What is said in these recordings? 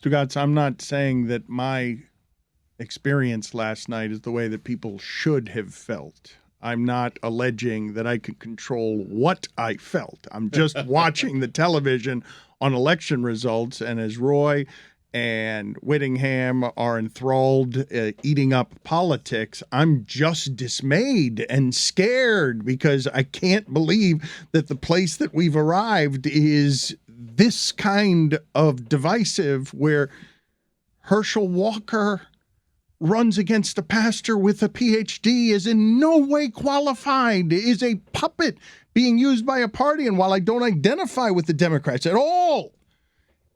Stugotz, I'm not saying that my experience last night is the way that people should have felt. I'm not alleging that I could control what I felt. I'm just watching the television on election results, and as Roy and Whittingham are enthralled eating up politics, I'm just dismayed and scared because I can't believe that the place that we've arrived is this kind of divisive, where Herschel Walker runs against a pastor with a PhD, is in no way qualified, is a puppet being used by a party. And while I don't identify with the Democrats at all,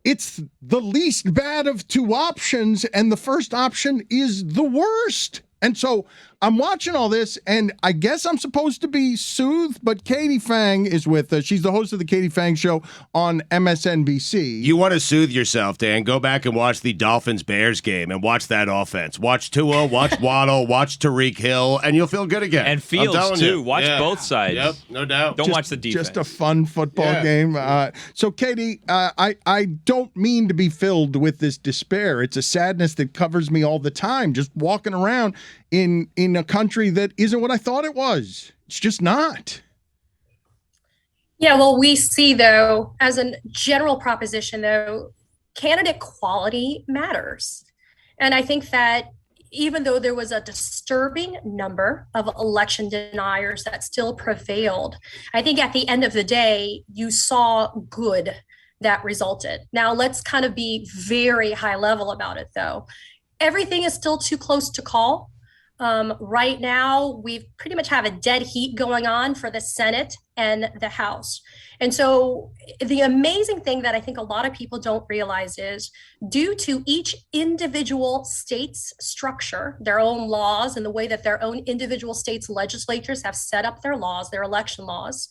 it's the least bad of two options, and the first option is the worst. And so I'm watching all this, and I guess I'm supposed to be soothed, but Katie Phang is with us. She's the host of the Katie Phang Show on MSNBC. You want to soothe yourself, Dan. Go back and watch the Dolphins-Bears game and watch that offense. Watch Tua, watch Waddle, watch Tariq Hill, and you'll feel good again. And Fields, too. Watch both sides. Yep, no doubt. Don't watch the defense. Just a fun football game. So, Katie, I don't mean to be filled with this despair. It's a sadness that covers me all the time, just walking around in a country that isn't what I thought it was. It's just not. Yeah, well, we see, though, as a general proposition, though, candidate quality matters. And I think that even though there was a disturbing number of election deniers that still prevailed, I think at the end of the day, you saw good that resulted. Now, let's kind of be very high level about it, though. Everything is still too close to call. Right now, we pretty much have a dead heat going on for the Senate and the House. And so the amazing thing that I think a lot of people don't realize is, due to each individual state's structure, their own laws, and the way that their own individual states' legislatures have set up their laws, their election laws,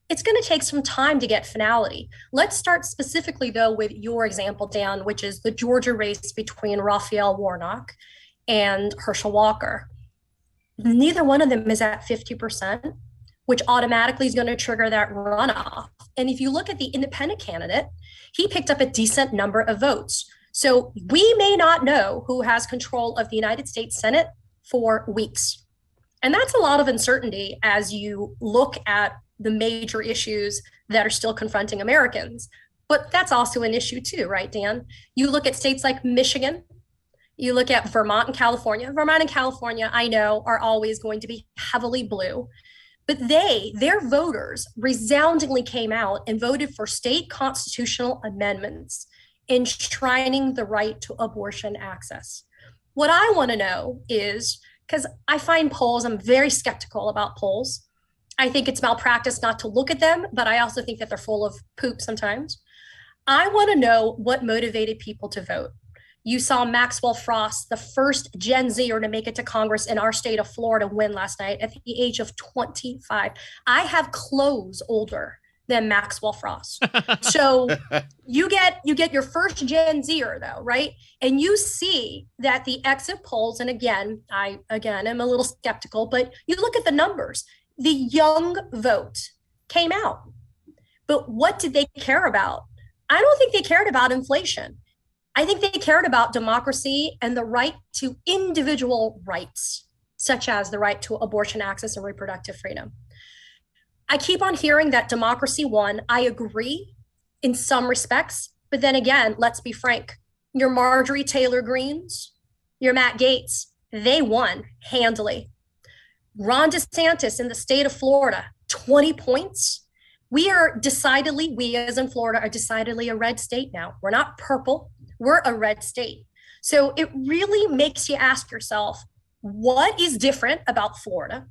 it's going to take some time to get finality. Let's start specifically, though, with your example, Dan, which is the Georgia race between Raphael Warnock and Herschel Walker. Neither one of them is at 50%, which automatically is going to trigger that runoff. And if you look at the independent candidate, he picked up a decent number of votes. So we may not know who has control of the United States Senate for weeks. And that's a lot of uncertainty as you look at the major issues that are still confronting Americans. But that's also an issue too, right, Dan? You look at states like Michigan, you look at Vermont and California. Vermont and California, I know, are always going to be heavily blue, but their voters resoundingly came out and voted for state constitutional amendments enshrining the right to abortion access. What I want to know is, because I find polls, I'm very skeptical about polls. I think it's malpractice not to look at them, but I also think that they're full of poop sometimes. I want to know what motivated people to vote. You saw Maxwell Frost, the first Gen Zer to make it to Congress in our state of Florida, win last night at the age of 25. I have clothes older than Maxwell Frost. So you get your first Gen Zer, though, right? And you see that the exit polls, and again, I am a little skeptical, but you look at the numbers. The young vote came out. But what did they care about? I don't think they cared about inflation. I think they cared about democracy and the right to individual rights, such as the right to abortion access and reproductive freedom. I keep on hearing that democracy won. I agree in some respects, but then again, let's be frank. Your Marjorie Taylor Greenes, your Matt Gaetz, they won handily. Ron DeSantis in the state of Florida, 20 points. We as in Florida, are decidedly a red state now. We're not purple. We're a red state. So it really makes you ask yourself, what is different about Florida?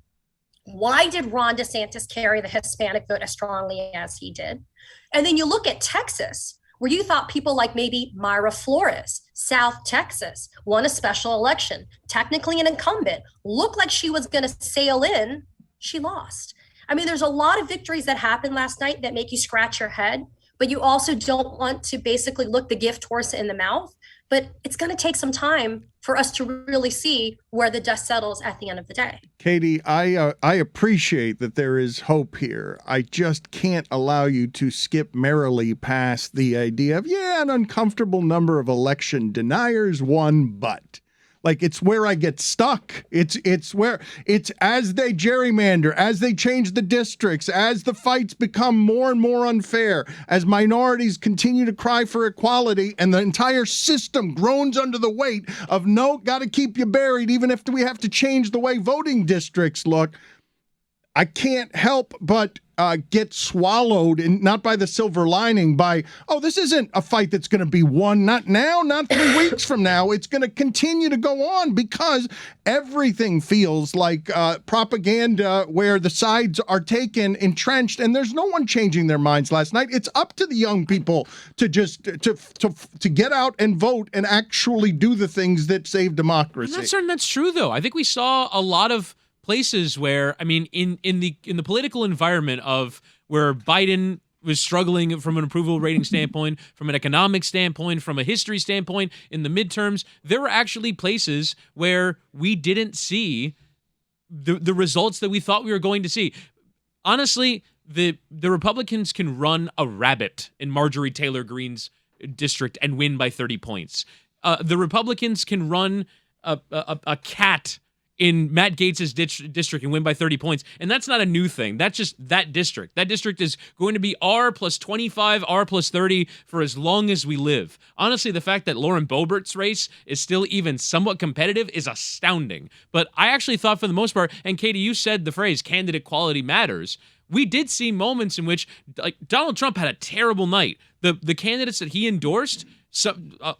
Why did Ron DeSantis carry the Hispanic vote as strongly as he did? And then you look at Texas, where you thought people like maybe Mayra Flores, South Texas, won a special election, technically an incumbent, looked like she was going to sail in, she lost. I mean, there's a lot of victories that happened last night that make you scratch your head, but you also don't want to basically look the gift horse in the mouth. but it's going to take some time for us to really see where the dust settles at the end of the day. Katie, I appreciate that there is hope here. I just can't allow you to skip merrily past the idea of, an uncomfortable number of election deniers won, but. Like, it's where I get stuck. It's where it's as they gerrymander, as they change the districts, as the fights become more and more unfair, as minorities continue to cry for equality, and the entire system groans under the weight of got to keep you buried, even if we have to change the way voting districts look. I can't help but get swallowed, and not by the silver lining, by, this isn't a fight that's going to be won, not now, not 3 weeks from now. It's going to continue to go on because everything feels like propaganda where the sides are taken, entrenched, and there's no one changing their minds last night. It's up to the young people to just to get out and vote and actually do the things that save democracy. I'm not certain that's true, though. I think we saw a lot of places where, I mean, in the political environment of where Biden was struggling from an approval rating standpoint, from an economic standpoint, from a history standpoint, in the midterms, there were actually places where we didn't see the results that we thought we were going to see. Honestly, the Republicans can run a rabbit in Marjorie Taylor Greene's district and win by 30 points. The Republicans can run a cat in Matt Gaetz's district and win by 30 points. And that's not a new thing. That's just that district. That district is going to be R plus 25, R plus 30 for as long as we live. Honestly, the fact that Lauren Boebert's race is still even somewhat competitive is astounding. But I actually thought for the most part, and Katie, you said the phrase candidate quality matters. We did see moments in which, like, Donald Trump had a terrible night. The candidates that he endorsed,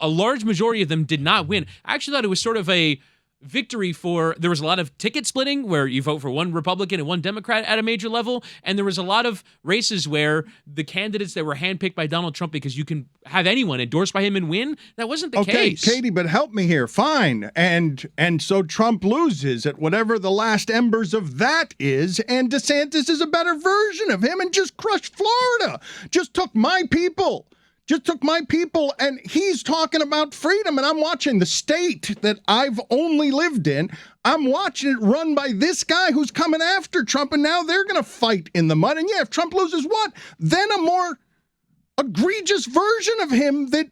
a large majority of them did not win. I actually thought it was sort of a victory there was a lot of ticket splitting where you vote for one Republican and one Democrat at a major level, and there was a lot of races where the candidates that were handpicked by Donald Trump because you can have anyone endorsed by him and win, that wasn't the case. Okay, Katie, but help me here. Fine. And so Trump loses at whatever the last embers of that is, and DeSantis is a better version of him and just crushed Florida. Just took my people, and he's talking about freedom, and I'm watching the state that I've only lived in. I'm watching it run by this guy who's coming after Trump, and now they're going to fight in the mud. And if Trump loses what? Then a more egregious version of him that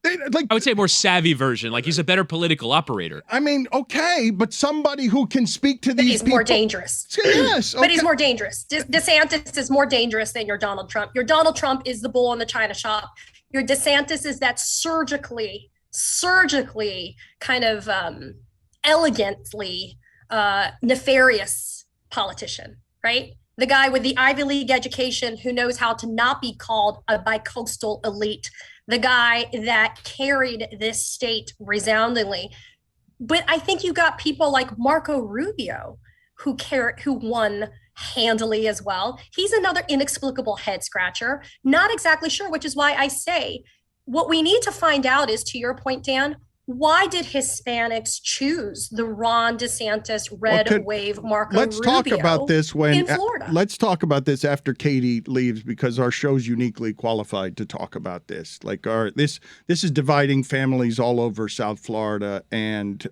I would say a more savvy version, like he's a better political operator. I mean, okay, but somebody who can speak to these people. More dangerous. Yes. Okay. But he's more dangerous. DeSantis is more dangerous than your Donald Trump. Your Donald Trump is the bull in the china shop. Your DeSantis is that surgically kind of elegantly nefarious politician, right? The guy with the Ivy League education who knows how to not be called a bicoastal elite. The guy that carried this state resoundingly. But I think you got people like Marco Rubio who won handily as well. He's another inexplicable head scratcher. Not exactly sure, which is why I say what we need to find out is, to your point, Dan, why did Hispanics choose the Ron DeSantis red wave Marco Rubio let's talk about this in Florida? Let's talk about this after Katie leaves, because our show's uniquely qualified to talk about this. Like this is dividing families all over South Florida, and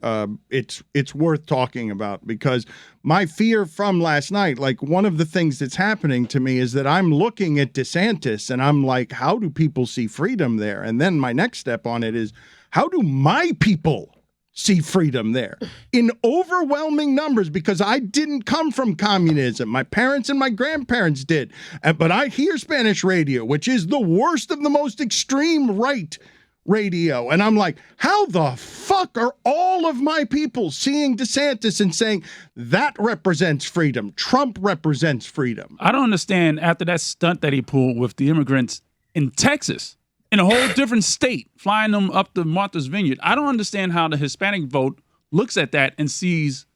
it's worth talking about, because my fear from last night, like one of the things that's happening to me is that I'm looking at DeSantis and I'm like, how do people see freedom there? And then my next step on it is, how do my people see freedom there? In overwhelming numbers, because I didn't come from communism. My parents and my grandparents did. But I hear Spanish radio, which is the worst of the most extreme right radio. And I'm like, how the fuck are all of my people seeing DeSantis and saying that represents freedom? Trump represents freedom. I don't understand, after that stunt that he pulled with the immigrants in Texas, in a whole different state, flying them up to Martha's Vineyard. I don't understand how the Hispanic vote looks at that and sees,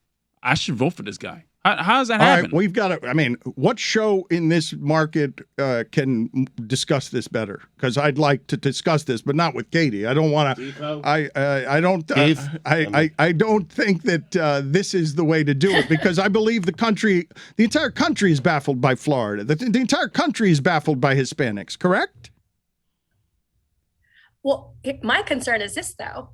I should vote for this guy. How does that happen? All right, we've got to, I mean, what show in this market can discuss this better? Because I'd like to discuss this, but not with Katie. I don't want to, I don't think that this is the way to do it, because I believe the entire country is baffled by Florida. The entire country is baffled by Hispanics, correct? Well, my concern is this, though.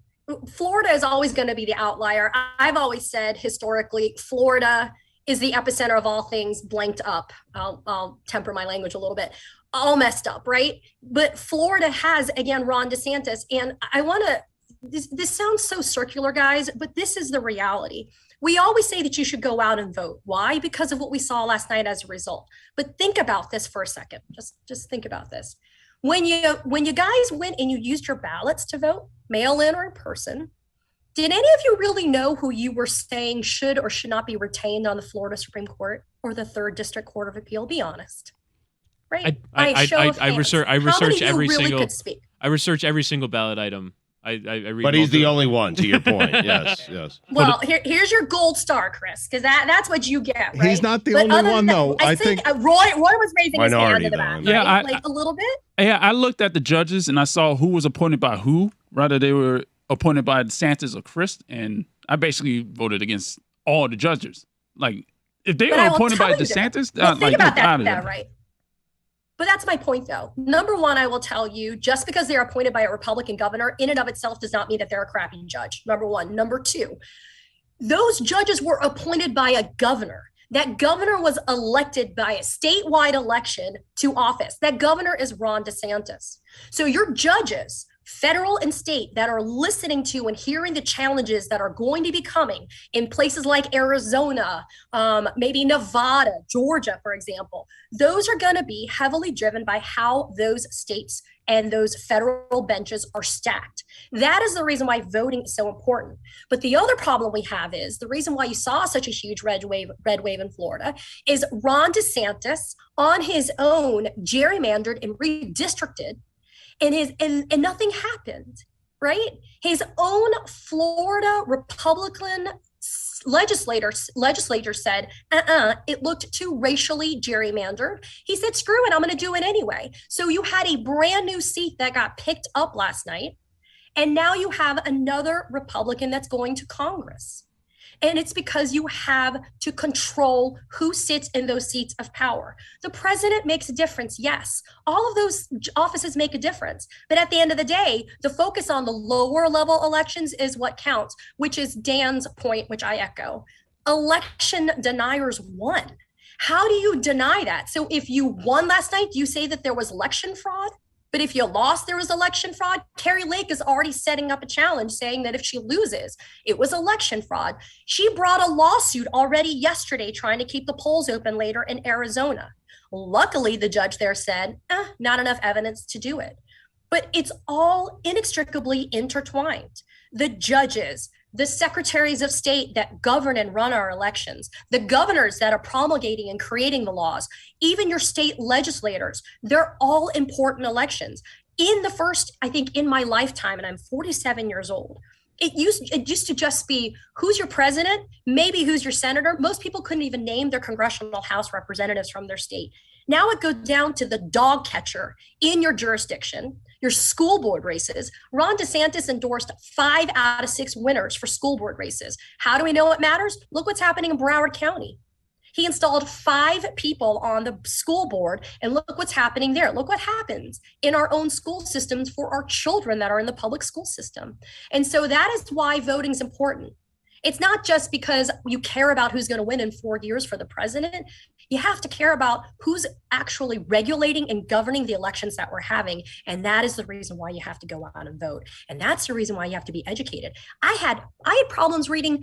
Florida is always going to be the outlier. I've always said historically, Florida is the epicenter of all things blanked up. I'll temper my language a little bit. All messed up, right? But Florida has, again, Ron DeSantis. And I want to, this sounds so circular, guys, but this is the reality. We always say that you should go out and vote. Why? Because of what we saw last night as a result. But think about this for a second. Just think about this. When you guys went and you used your ballots to vote, mail in or in person, did any of you really know who you were saying should or should not be retained on the Florida Supreme Court or the 3rd District Court of Appeal? Be honest. Right? I research every single ballot item. I read. But he's the only one, to your point. Yes. Well, here's your gold star, Chris, because that's what you get. Right? He's not the only one, though. I think Roy was raising his hand in the back. Yeah, right? A little bit. Yeah, I looked at the judges and I saw who was appointed by who. Rather, they were appointed by DeSantis or Chris, and I basically voted against all the judges. Like, if they were appointed by DeSantis, think about that, right? But that's my point, though. Number one, I will tell you, just because they're appointed by a Republican governor in and of itself does not mean that they're a crappy judge. Number one. Number two, those judges were appointed by a governor. That governor was elected by a statewide election to office. That governor is Ron DeSantis. So your judges, federal and state, that are listening to and hearing the challenges that are going to be coming in places like Arizona, maybe Nevada, Georgia, for example, those are going to be heavily driven by how those states and those federal benches are stacked. That is the reason why voting is so important. But the other problem we have is the reason why you saw such a huge red wave in Florida is Ron DeSantis on his own gerrymandered and redistricted, and nothing happened, right? His own Florida Republican legislature said, it looked too racially gerrymandered. He said, screw it, I'm going to do it anyway. So you had a brand new seat that got picked up last night, and now you have another Republican that's going to Congress. And it's because you have to control who sits in those seats of power. The president makes a difference, yes. All of those offices make a difference. But at the end of the day, the focus on the lower level elections is what counts, which is Dan's point, which I echo. Election deniers won. How do you deny that? So if you won last night, do you say that there was election fraud? But if you lost, there was election fraud. Carrie Lake is already setting up a challenge saying that if she loses, it was election fraud. She brought a lawsuit already yesterday trying to keep the polls open later in Arizona. Luckily, the judge there said, not enough evidence to do it. But it's all inextricably intertwined. The judges, the secretaries of state that govern and run our elections, the governors that are promulgating and creating the laws, even your state legislators, they're all important elections. In the first, I think in my lifetime, and I'm 47 years old, it used to just be who's your president, maybe who's your senator. Most people couldn't even name their congressional House representatives from their state. Now it goes down to the dog catcher in your jurisdiction, your school board races. Ron DeSantis endorsed 5 out of 6 winners for school board races. How do we know it matters? Look what's happening in Broward County. He installed 5 people on the school board, and look what's happening there. Look what happens in our own school systems for our children that are in the public school system. And so that is why voting is important. It's not just because you care about who's going to win in 4 years for the president. You have to care about who's actually regulating and governing the elections that we're having. And that is the reason why you have to go out and vote. And that's the reason why you have to be educated. I had problems reading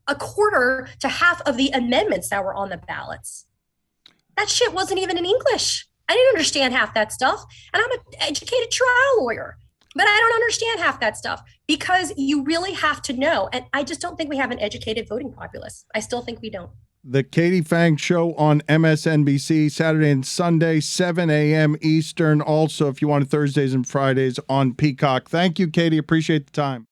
a quarter to half of the amendments that were on the ballots. That shit wasn't even in English. I didn't understand half that stuff. And I'm an educated trial lawyer, but I don't understand half that stuff because you really have to know. And I just don't think we have an educated voting populace. I still think we don't. The Katie Phang Show on MSNBC, Saturday and Sunday, 7 a.m. Eastern. Also, if you want Thursdays and Fridays on Peacock. Thank you, Katie. Appreciate the time.